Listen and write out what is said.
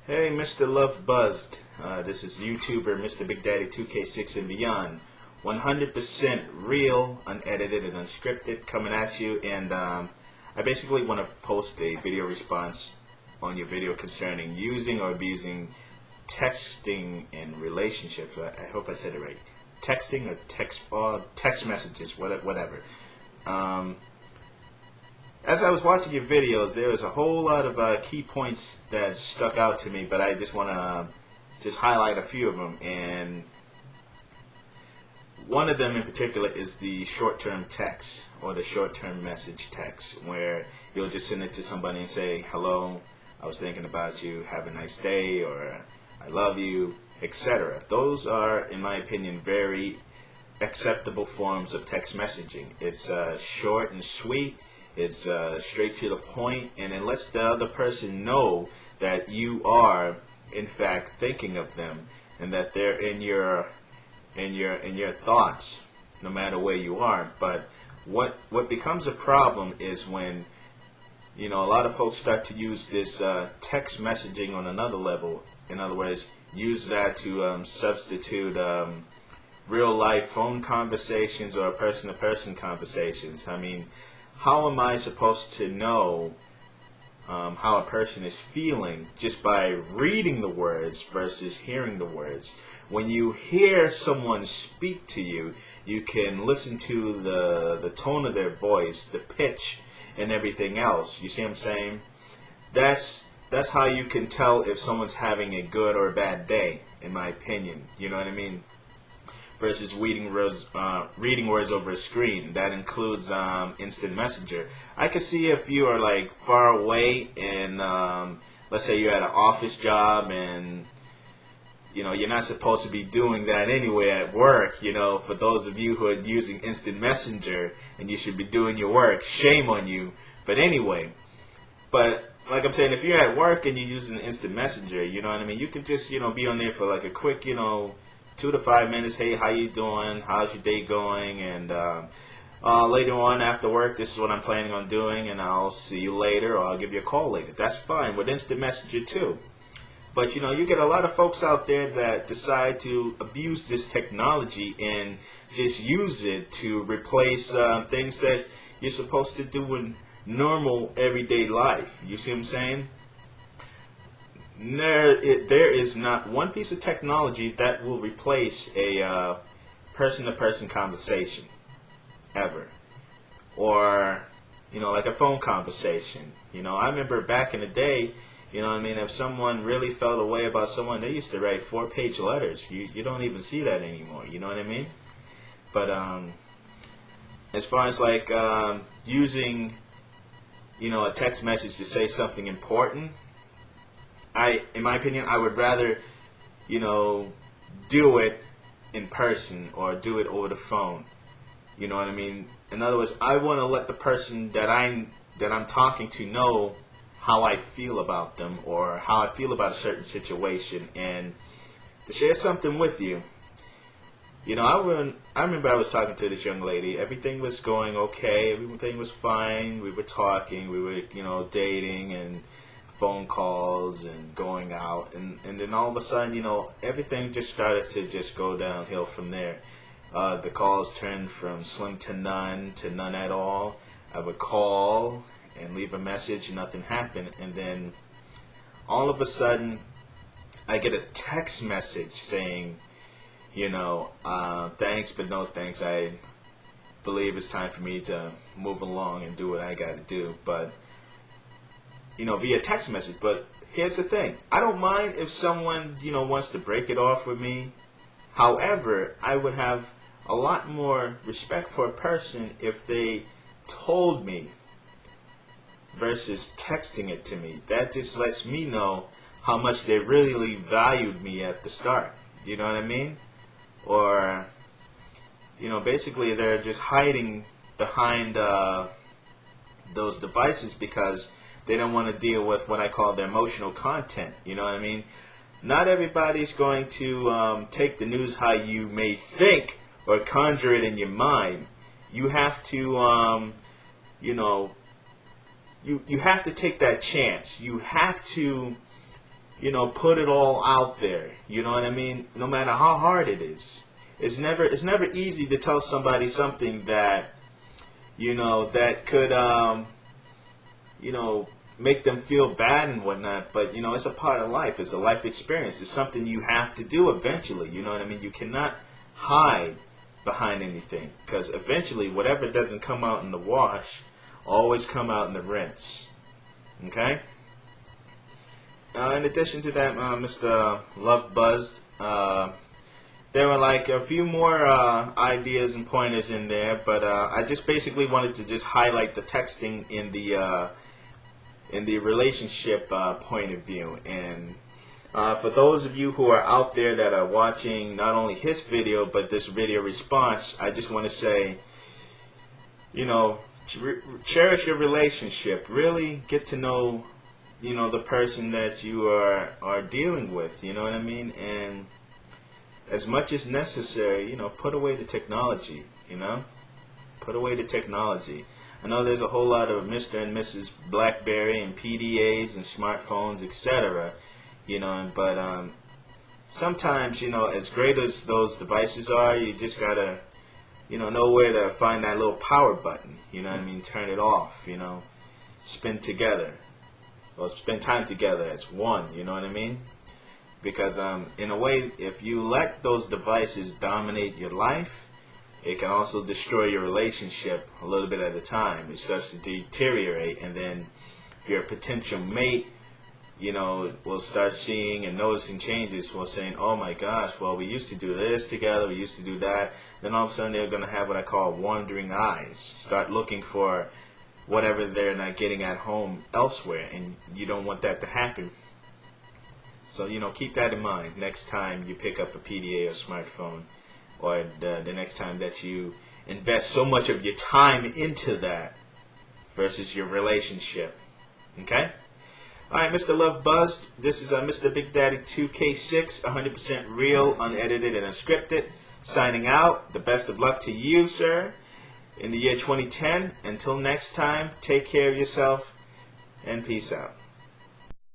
Hey, Mr. LuvBuzd. This is YouTuber Mr. Big Daddy 2K6 and beyond. 100% real, unedited, and unscripted coming at you. And I basically want to post a video response on your video concerning using or abusing texting in relationships. I hope I said it right. Texting or text messages, whatever. As I was watching your videos, there was a whole lot of key points that stuck out to me, but I just want to just highlight a few of them. And one of them in particular is the short-term text or the short-term message text, where you'll just send it to somebody and say, hello, I was thinking about you, have a nice day, or I love you, etc. Those are, in my opinion, very acceptable forms of text messaging. It's short and sweet. It's straight to the point, and it lets the other person know that you are, in fact, thinking of them, and that they're in your thoughts, no matter where you are. But what becomes a problem is when a lot of folks start to use this text messaging on another level. In other words, use that to substitute real life phone conversations or person-to-person conversations. I mean, how am I supposed to know how a person is feeling just by reading the words versus hearing the words? When you hear someone speak to you, you can listen to the tone of their voice, the pitch, and everything else. You see what I'm saying? That's how you can tell if someone's having a good or a bad day, in my opinion. You know what I mean? Versus reading words over a screen. That includes instant messenger. I can see if you are like far away and let's say you're at an office job and you're not supposed to be doing that anyway at work. For those of you who are using instant messenger and you should be doing your work, shame on you. But anyway, like I'm saying, if you're at work and you're using instant messenger, you know what I mean, you can just be on there for like a quick 2 to 5 minutes. Hey, how you doing? How's your day going? And later on after work, this is what I'm planning on doing, and I'll see you later, or I'll give you a call later. That's fine with instant messenger too. But you get a lot of folks out there that decide to abuse this technology and just use it to replace things that you're supposed to do in normal everyday life. You see what I'm saying? There is not one piece of technology that will replace a person-to-person conversation ever, or like a phone conversation. I remember back in the day, if someone really felt a way about someone, they used to write 4-page letters. You don't even see that anymore. You know what I mean? But as far as like using a text message to say something important, in my opinion, I would rather, do it in person or do it over the phone. You know what I mean? In other words, I want to let the person that I'm talking to know how I feel about them or how I feel about a certain situation, and to share something with you. I remember I was talking to this young lady. Everything was going okay. Everything was fine. We were talking. We were, dating and phone calls and going out, and then all of a sudden, everything just started to just go downhill from there. The calls turned from slim to none at all. I would call and leave a message, nothing happened, and then all of a sudden I get a text message saying, thanks but no thanks. I believe it's time for me to move along and do what I got to do, but via text message. But here's the thing. I don't mind if someone, wants to break it off with me. However, I would have a lot more respect for a person if they told me versus texting it to me. That just lets me know how much they really valued me at the start. You know what I mean? Or, basically they're just hiding behind those devices because they don't want to deal with what I call the emotional content. You know what I mean? Not everybody's going to take the news how you may think or conjure it in your mind. You have to, you have to take that chance. You have to put it all out there. You know what I mean? No matter how hard it is. It's never easy to tell somebody something that, that could, make them feel bad and whatnot. But, it's a part of life. It's a life experience. It's something you have to do eventually. You know what I mean? You cannot hide behind anything, because eventually whatever doesn't come out in the wash always come out in the rinse. Okay? In addition to that, Mr. LuvBuzd, there were like a few more ideas and pointers in there, but I just basically wanted to just highlight the texting in the relationship point of view. And for those of you who are out there that are watching not only his video but this video response, I just want to say, cherish your relationship. Really get to know, the person that you are dealing with. You know what I mean? And as much as necessary, put away the technology. Put away the technology. I know there's a whole lot of Mr. and Mrs. BlackBerry and PDAs and smartphones, etc. But sometimes, as great as those devices are, you just gotta, know where to find that little power button. You know what I mean? Turn it off. Spend together, or spend time together as one. You know what I mean? Because in a way, if you let those devices dominate your life, it can also destroy your relationship a little bit at a time. It starts to deteriorate, and then your potential mate, will start seeing and noticing changes. Well, saying, oh my gosh, well, we used to do this together, we used to do that. Then all of a sudden they're going to have what I call wandering eyes. Start looking for whatever they're not getting at home elsewhere, and you don't want that to happen. So, keep that in mind next time you pick up a PDA or smartphone, or the next time that you invest so much of your time into that versus your relationship. Okay? Alright, Mr. LuvBuzd, this is Mr. Big Daddy 2K6, 100% real, unedited, and unscripted. Signing out. The best of luck to you, sir, in the year 2010. Until next time, take care of yourself, and peace out.